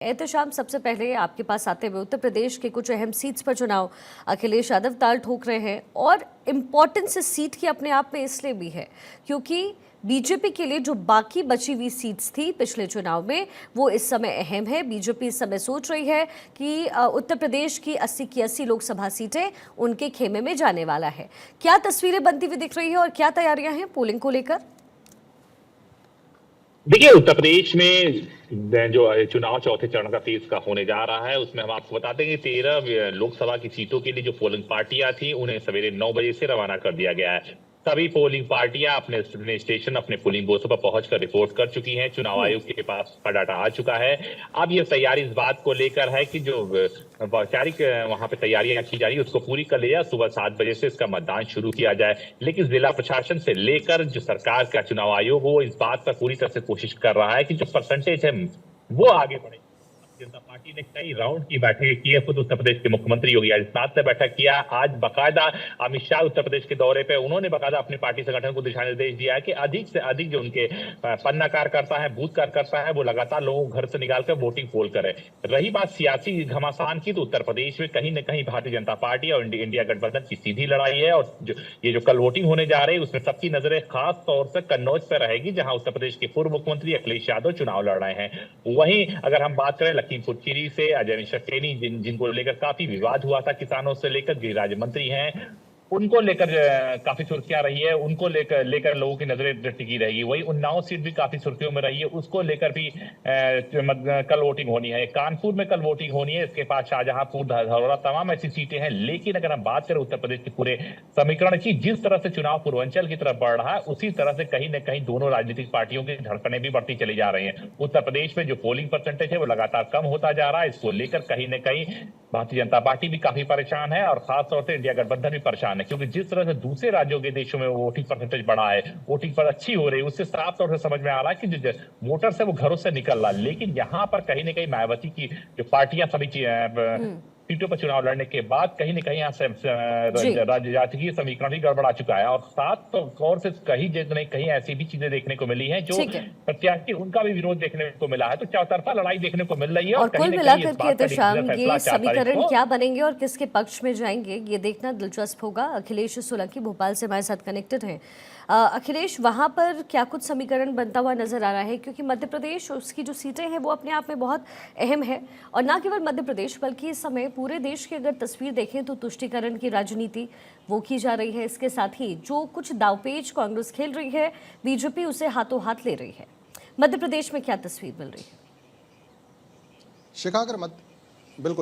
एहतशाम, सबसे पहले आपके पास आते हुए उत्तर प्रदेश के कुछ अहम सीट्स पर चुनाव अखिलेश यादव ताल ठोक रहे हैं और इम्पोर्टेंस इस सीट की अपने आप में इसलिए भी है क्योंकि बीजेपी के लिए जो बाकी बची हुई सीट्स थी पिछले चुनाव में वो इस समय अहम है। बीजेपी इस समय सोच रही है कि उत्तर प्रदेश की 80 की 80 लोकसभा सीटें उनके खेमे में जाने वाला है। क्या तस्वीरें बनती हुई दिख रही है और क्या तैयारियां हैं पोलिंग को लेकर? देखिए, उत्तर प्रदेश में जो चुनाव चौथे चरण का तीस का होने जा रहा है, उसमें हम आपको बता दें कि 13 लोकसभा की सीटों के लिए जो पोलिंग पार्टियां थी उन्हें सवेरे 9 बजे से रवाना कर दिया गया है। सभी पोलिंग पार्टियां अपने स्टेशन, अपने पोलिंग बूथों पर पहुंचकर रिपोर्ट कर चुकी हैं। चुनाव आयोग के पास डाटा आ चुका है। अब ये तैयारी इस बात को लेकर है कि जो वैचारिक वहां पे तैयारियां की जा रही है उसको पूरी कर लिया, सुबह 7 बजे से इसका मतदान शुरू किया जाए। लेकिन जिला प्रशासन से लेकर जो सरकार का चुनाव आयोग वो इस बात पर पूरी तरह से कोशिश कर रहा है कि जो परसेंटेज है वो आगे बढ़े। जनता पार्टी ने कई राउंड की बैठक की है। खुद उत्तर प्रदेश के मुख्यमंत्री योगी आदित्यनाथ ने बैठक किया। आज बाकायदा अमित शाह उत्तर प्रदेश के दौरे पे, उन्होंने बाकायदा अपनी पार्टी संगठन को दिशा निर्देश दिया है कि अधिक से अधिक जो उनके पन्ना कार्यकर्ता है, बूथ कार्यकर्ता है, वो लगातार लोगों को घर से निकालकर वोटिंग पोल करे। रही बात सियासी घमासान की, तो उत्तर प्रदेश में कहीं न कहीं भारतीय जनता पार्टी और इंडिया गठबंधन की सीधी लड़ाई है और जो कल वोटिंग होने जा रही है उसमें सबकी नजरें खास तौर से कन्नौज पर रहेगी, जहां उत्तर प्रदेश के पूर्व मुख्यमंत्री अखिलेश यादव चुनाव लड़ रहे हैं। वहीं अगर हम बात करें लखीमपुर खीरी से अजय मिश्रा टेनी, जिनको लेकर काफी विवाद हुआ था किसानों से लेकर, गृह राज्य मंत्री हैं, उनको लेकर काफी सुर्खियां रही है। उनको लेकर लोगों की नजरें टिकी रहेगी। वही उन्नाव सीट भी काफी सुर्खियों में रही है, उसको लेकर भी कल वोटिंग होनी है। कानपुर में कल वोटिंग होनी है, इसके बाद शाहजहांपुर, धरौरा, तमाम ऐसी सीटें हैं। लेकिन अगर हम बात करें उत्तर प्रदेश के पूरे समीकरण की, जिस तरह से चुनाव पूर्वांचल की तरफ बढ़ रहा है उसी तरह से कहीं न कहीं दोनों राजनीतिक पार्टियों की धड़कनें भी बढ़ती चली जा रही है। उत्तर प्रदेश में जो पोलिंग परसेंटेज है वो लगातार कम होता जा रहा है। इसको लेकर कहीं न कहीं भारतीय जनता पार्टी भी काफी परेशान है और खासतौर से इंडिया गठबंधन भी परेशान है, क्योंकि जिस तरह से दूसरे राज्यों के देशों में वोटिंग परसेंटेज बढ़ा है, वोटिंग पर अच्छी हो रही है, उससे साफ तौर से समझ में आ रहा है कि जो वोटर्स है वो घरों से निकल रहा है। लेकिन यहाँ पर कहीं न कहीं मायावती की जो पार्टियां सभी सीटों पर चुनाव लड़ने के बाद कहीं न कहीं यहाँ से राजनीतिक समीकरण भी गड़बड़ा चुका है और साथ तौर से कहीं ऐसी भी चीजें देखने को मिली है जो प्रत्याशी उनका भी विरोध देखने को मिला है। तो चौतरफा लड़ाई देखने को मिल रही है और कुल मिलाकर के एहतशाम ये समीकरण क्या बनेंगे और किसके पक्ष में जाएंगे ये देखना दिलचस्प होगा। अखिलेश सोलंकी भोपाल से हमारे साथ कनेक्टेड हैं। अखिलेश, वहां पर क्या कुछ समीकरण बनता हुआ नजर आ रहा है? क्योंकि मध्य प्रदेश, उसकी जो सीटें हैं वो अपने आप में बहुत अहम है और ना केवल मध्य प्रदेश बल्कि इस समय पूरे देश की अगर तस्वीर देखें तो तुष्टीकरण की राजनीति वो की जा रही है। इसके साथ ही जो कुछ दावपेच कांग्रेस खेल रही है, बीजेपी उसे हाथों हाथ ले रही है। मध्य प्रदेश में क्या तस्वीर मिल रही है? शिखा,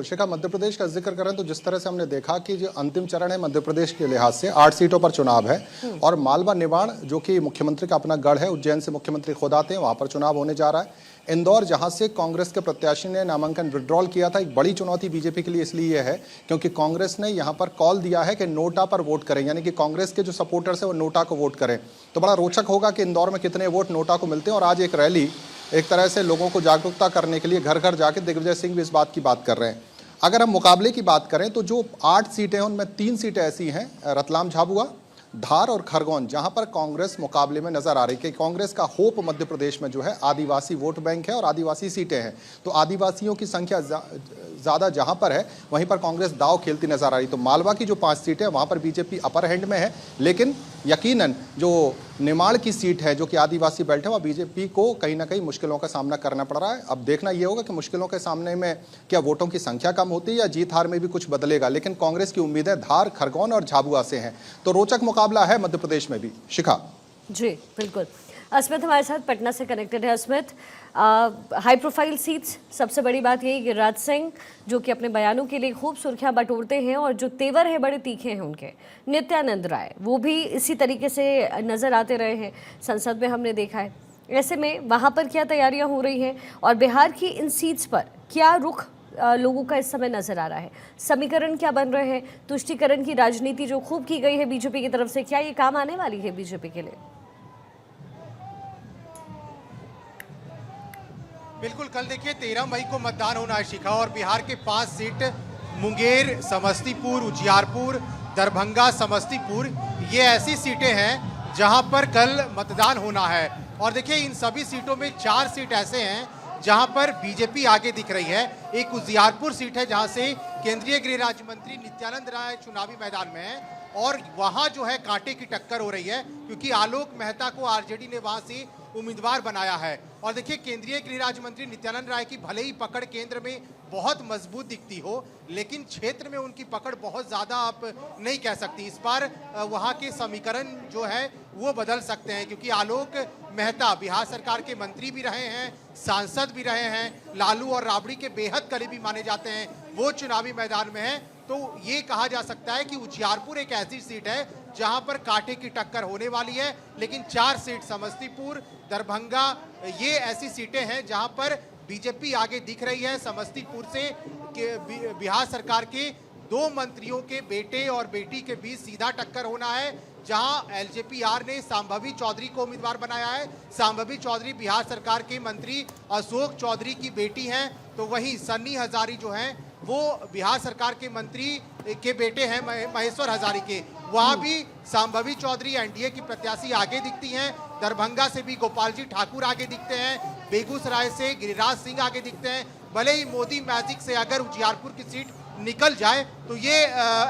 शिखा, मध्य प्रदेश का जिक्र करें तो जिस तरह से हमने देखा कि जो अंतिम चरण है मध्य प्रदेश के लिहाज से 8 सीटों पर चुनाव है और मालवा निमाड़ जो कि मुख्यमंत्री का अपना गढ़ है, उज्जैन से मुख्यमंत्री खुद आते हैं, वहां पर चुनाव होने जा रहा है। इंदौर, जहां से कांग्रेस के प्रत्याशी ने नामांकन विड्रॉल किया था, एक बड़ी चुनौती बीजेपी के लिए इसलिए है क्योंकि कांग्रेस ने यहां पर कॉल दिया है कि नोटा पर वोट करें, यानी कि कांग्रेस के जो सपोर्टर्स है वो नोटा को वोट करें। तो बड़ा रोचक होगा कि इंदौर में कितने वोट नोटा को मिलते हैं। और आज एक रैली, एक तरह से लोगों को जागरूकता करने के लिए घर घर जाके दिग्विजय सिंह भी इस बात की बात कर रहे हैं। अगर हम मुकाबले की बात करें तो जो 8 सीटें हैं उनमें 3 सीटें ऐसी हैं, रतलाम, झाबुआ, धार और खरगोन, जहां पर कांग्रेस मुकाबले में नजर आ रही है कि कांग्रेस का होप मध्य प्रदेश में जो है आदिवासी वोट बैंक है और आदिवासी सीटें हैं। तो आदिवासियों की संख्या ज़्यादा जहां पर है वहीं पर कांग्रेस दाव खेलती नजर आ रही। तो मालवा की जो 5 सीटें हैं वहां पर बीजेपी अपर हैंड में है, लेकिन यकीनन जो निमाड़ की सीट है जो कि आदिवासी बेल्ट है वह बीजेपी को कहीं ना कहीं मुश्किलों का सामना करना पड़ रहा है। अब देखना यह होगा कि मुश्किलों के सामने में क्या वोटों की संख्या कम होती है या जीत हार में भी कुछ बदलेगा। लेकिन कांग्रेस की उम्मीदें धार, खरगोन और झाबुआ से हैं। तो रोचक मुकाबला है मध्य प्रदेश में भी। शिखा जी बिल्कुल। अस्मित हमारे साथ पटना से कनेक्टेड है। अस्मित, हाई प्रोफाइल सीट्स, सबसे बड़ी बात यही गिरिराज सिंह जो कि अपने बयानों के लिए खूब सुर्खियां बटोरते हैं और जो तेवर है बड़े तीखे हैं उनके, नित्यानंद राय वो भी इसी तरीके से नज़र आते रहे हैं, संसद में हमने देखा है। ऐसे में वहाँ पर क्या तैयारियाँ हो रही हैं और बिहार की इन सीट्स पर क्या रुख लोगों का इस समय नजर आ रहा है? समीकरण क्या बन रहे हैं? तुष्टीकरण की राजनीति जो खूब की गई है बीजेपी की तरफ से, क्या ये काम आने वाली है बीजेपी के लिए? बिल्कुल, कल देखिए 13 मई को मतदान होना है शिखा, और बिहार के 5 सीट मुंगेर, समस्तीपुर, उजियारपुर, दरभंगा, समस्तीपुर, ये ऐसी सीटें हैं जहां पर कल मतदान होना है। और देखिए इन सभी सीटों में 4 सीट ऐसे हैं जहां पर बीजेपी आगे दिख रही है। एक उजियारपुर सीट है जहां से केंद्रीय गृह राज्य मंत्री नित्यानंद राय चुनावी मैदान में है और वहां जो है कांटे की टक्कर हो रही है क्योंकि आलोक मेहता को आरजेडी ने वहां से उम्मीदवार बनाया है। और देखिए, केंद्रीय गृह राज्य मंत्री नित्यानंद राय की भले ही पकड़ केंद्र में बहुत मजबूत दिखती हो, लेकिन क्षेत्र में उनकी पकड़ बहुत ज्यादा आप नहीं कह सकती। इस बार वहां के समीकरण जो है वो बदल सकते हैं क्योंकि आलोक मेहता बिहार सरकार के मंत्री भी रहे हैं, सांसद भी रहे हैं, लालू और राबड़ी के बेहद करीबी माने जाते हैं, वो चुनावी मैदान में है। तो ये कहा जा सकता है कि उजियारपुर एक ऐसी सीट है जहां पर कांटे की टक्कर होने वाली है। लेकिन 4 सीट समस्तीपुर, दरभंगा, ये ऐसी सीटें हैं जहां पर बीजेपी आगे दिख रही है। समस्तीपुर से बिहार सरकार के 2 मंत्रियों के बेटे और बेटी के बीच सीधा टक्कर होना है, जहां एलजेपीआर ने सांभवी चौधरी को उम्मीदवार बनाया है। सांभवी चौधरी बिहार सरकार के मंत्री अशोक चौधरी की बेटी हैं, तो वहीं सन्नी हजारी जो हैं वो बिहार सरकार के मंत्री के बेटे हैं महेश्वर हजारी के। वहां भी सांभवी चौधरी एनडीए की प्रत्याशी आगे दिखती हैं। दरभंगा से भी गोपाल जी ठाकुर आगे दिखते हैं। बेगूसराय से गिरिराज सिंह आगे दिखते हैं। भले ही मोदी मैजिक से अगर उजियारपुर की सीट निकल जाए तो ये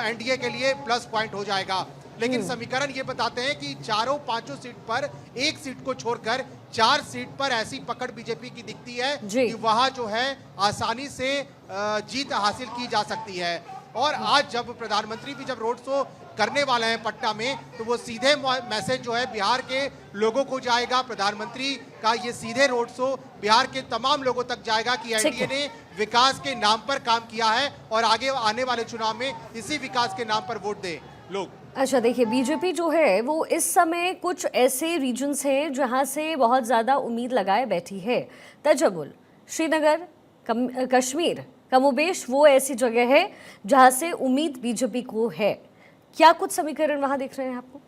एनडीए के लिए प्लस पॉइंट हो जाएगा। लेकिन समीकरण ये बताते हैं कि 4-5 सीट पर, एक सीट को छोड़कर 4 सीट पर ऐसी पकड़ बीजेपी की दिखती है कि वहां जो है आसानी से जीत हासिल की जा सकती है। और आज जब प्रधानमंत्री भी जब रोड शो करने वाले हैं पटना में, तो वो सीधे मैसेज जो है बिहार के लोगों को जाएगा। प्रधानमंत्री का ये सीधे रोड शो बिहार के तमाम लोगों तक जाएगा कि एनडीए ने विकास के नाम पर काम किया है और आगे आने वाले चुनाव में इसी विकास के नाम पर वोट दे लोग। अच्छा, देखिए, बीजेपी जो है वो इस समय कुछ ऐसे रीजन्स हैं जहां से बहुत ज़्यादा उम्मीद लगाए बैठी है। तजमुल, श्रीनगर, कश्मीर, कमोबेश वो ऐसी जगह है जहां से उम्मीद बीजेपी को है। क्या कुछ समीकरण वहां दिख रहे हैं आपको?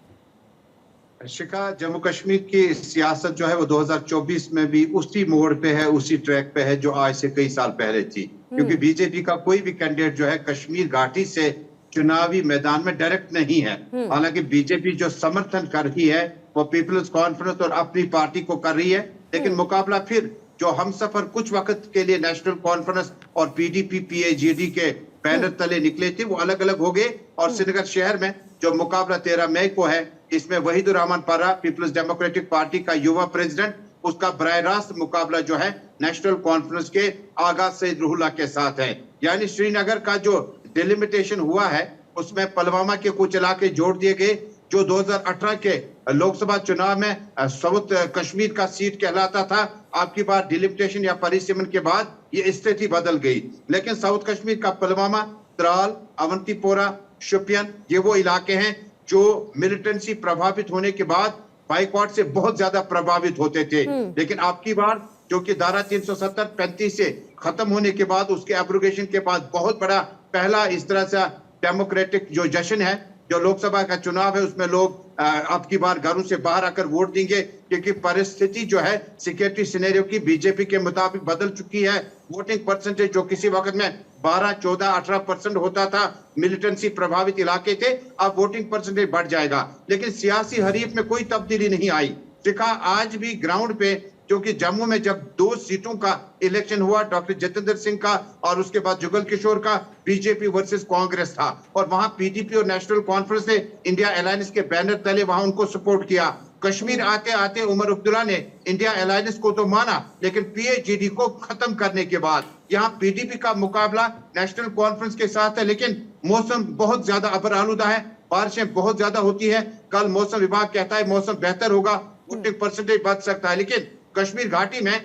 शिखा, जम्मू कश्मीर की सियासत जो है वो 2024 में भी उसी मोड़ पे है, उसी ट्रैक पे है जो आज से कई साल पहले थी। क्योंकि बीजेपी का कोई भी कैंडिडेट जो है कश्मीर घाटी से चुनावी मैदान में डायरेक्ट नहीं है। हालांकि बीजेपी जो समर्थन कर रही है वो पीपल्स कॉन्फ्रेंस और अपनी पार्टी को कर रही है, लेकिन मुकाबला फिर जो हम सफर कुछ वक्त के लिए नेशनल कॉन्फ्रेंस और पीडीपी पीएजीडी के बैनर तले निकले थे वो अलग अलग हो गए। और श्रीनगर शहर में जो मुकाबला 13 मई को है, इसमें वहीदुर रहमान पर्रा पीपल्स डेमोक्रेटिक पार्टी का युवा प्रेसिडेंट, उसका बराह रास्त मुकाबला जो है नेशनल कॉन्फ्रेंस के आगा सईद रूहुल्लाह के साथ है। यानी श्रीनगर का जो डिलिमिटेशन हुआ है उसमें पुलवामा के कुछ इलाके जोड़ दिए गए जो 2018 के लोकसभा चुनाव में साउथ कश्मीर का सीट कहलाता था। आपकी बार डिलिमिटेशन या परिसीमन के बाद ये स्थिति बदल गई। लेकिन साउथ कश्मीर का पुलवामा, त्राल, अवंतीपोरा, शोपियान, ये वो इलाके हैं जो मिलिटेंसी प्रभावित होने के बाद बाइकॉट से बहुत ज्यादा प्रभावित होते थे। लेकिन आपकी बार जो कि धारा 370-35 से खत्म होने के बाद, उसके एब्रोगेशन के बाद बहुत बड़ा पहला इस तरह से डेमोक्रेटिक जो जश्न है, जो लोकसभा का चुनाव है उसमें लोग आपकी बार घरों से बाहर आकर वोट देंगे क्योंकि परिस्थिति जो है सिक्योरिटी सिनेरियो की बीजेपी के मुताबिक बदल चुकी है। वोटिंग परसेंटेज जो किसी वक्त में 12, 14, 18% होता था, मिलिटेंसी प्रभावित इलाके थे, अब वोटिंग परसेंटेज बढ़ जाएगा। लेकिन सियासी हरीफ में कोई तब्दीली नहीं आई। देखा, आज भी ग्राउंड पे क्योंकि जम्मू में जब 2 सीटों का इलेक्शन हुआ, डॉक्टर जितेंद्र सिंह का और उसके बाद जुगल किशोर का, बीजेपी वर्सेस कांग्रेस था और वहां पीडीपी और नेशनल कॉन्फ्रेंस ने इंडिया अलायंस के बैनर तले वहां उनको सपोर्ट किया। कश्मीर आते आते उमर अब्दुल्ला ने इंडिया अलायंस को तो माना, लेकिन पीएजीडी को खत्म करने के बाद यहाँ पीडीपी का मुकाबला नेशनल कॉन्फ्रेंस के साथ है। लेकिन मौसम बहुत ज्यादा अबरालुदा है, बारिशें बहुत ज्यादा होती है। कल मौसम विभाग कहता है मौसम बेहतर होगा, वोटिंग परसेंटेज बढ़ सकता है। लेकिन कश्मीर घाटी में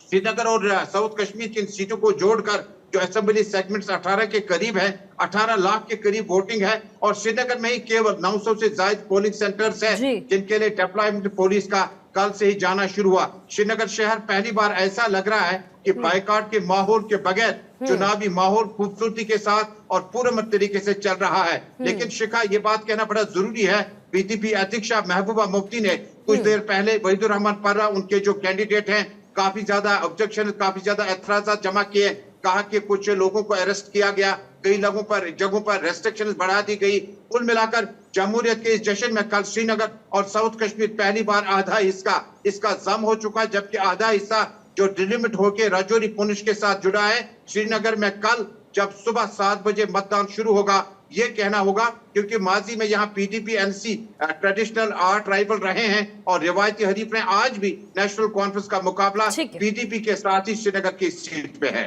श्रीनगर और साउथ कश्मीर की सीटों को जोड़कर जो असेंबली सेगमेंट्स 18 के करीब है, 18 लाख के करीब वोटिंग है और श्रीनगर में ही केवल 900 से ज्यादा पोलिंग सेंटर्स है जिनके लिए डिप्लॉयमेंट पुलिस का कल से ही जाना शुरू हुआ। श्रीनगर शहर पहली बार ऐसा लग रहा है कि बाइकॉट के माहौल के बगैर चुनावी माहौल खूबसूरती के साथ और पूर्ण तरीके से चल रहा है। लेकिन शिखा, ये बात कहना बड़ा जरूरी है, बीजेपी अध्यक्ष महबूबा मुफ्ती ने कुछ देर पहले वहीदुर रहमान पर्रा, उनके जो कैंडिडेट हैं, काफी ज्यादा ऑब्जेक्शन, काफी ज्यादा एतराजात जमा किए। कहा कि कुछ लोगों को अरेस्ट किया गया, कई लोगों पर जगहों पर रेस्ट्रिक्शंस बढ़ा दी गई। कुल मिलाकर जमहूरियत के इस जश्न में कल श्रीनगर और साउथ कश्मीर पहली बार आधा हिस्सा इसका जम हो चुका, जबकि आधा हिस्सा जो डिलिमिट होके राजौरी पुंछ के साथ जुड़ा है। श्रीनगर में कल जब सुबह 7 बजे मतदान शुरू होगा, ये कहना होगा, क्योंकि माजी में यहाँ PDP NC traditional art rival रहे हैं और रिवायती हरीफ हैं। आज भी नेशनल कॉन्फ्रेंस का मुकाबला ठीक है। पीडीपी के साथ ही श्रीनगर की सीट पे है।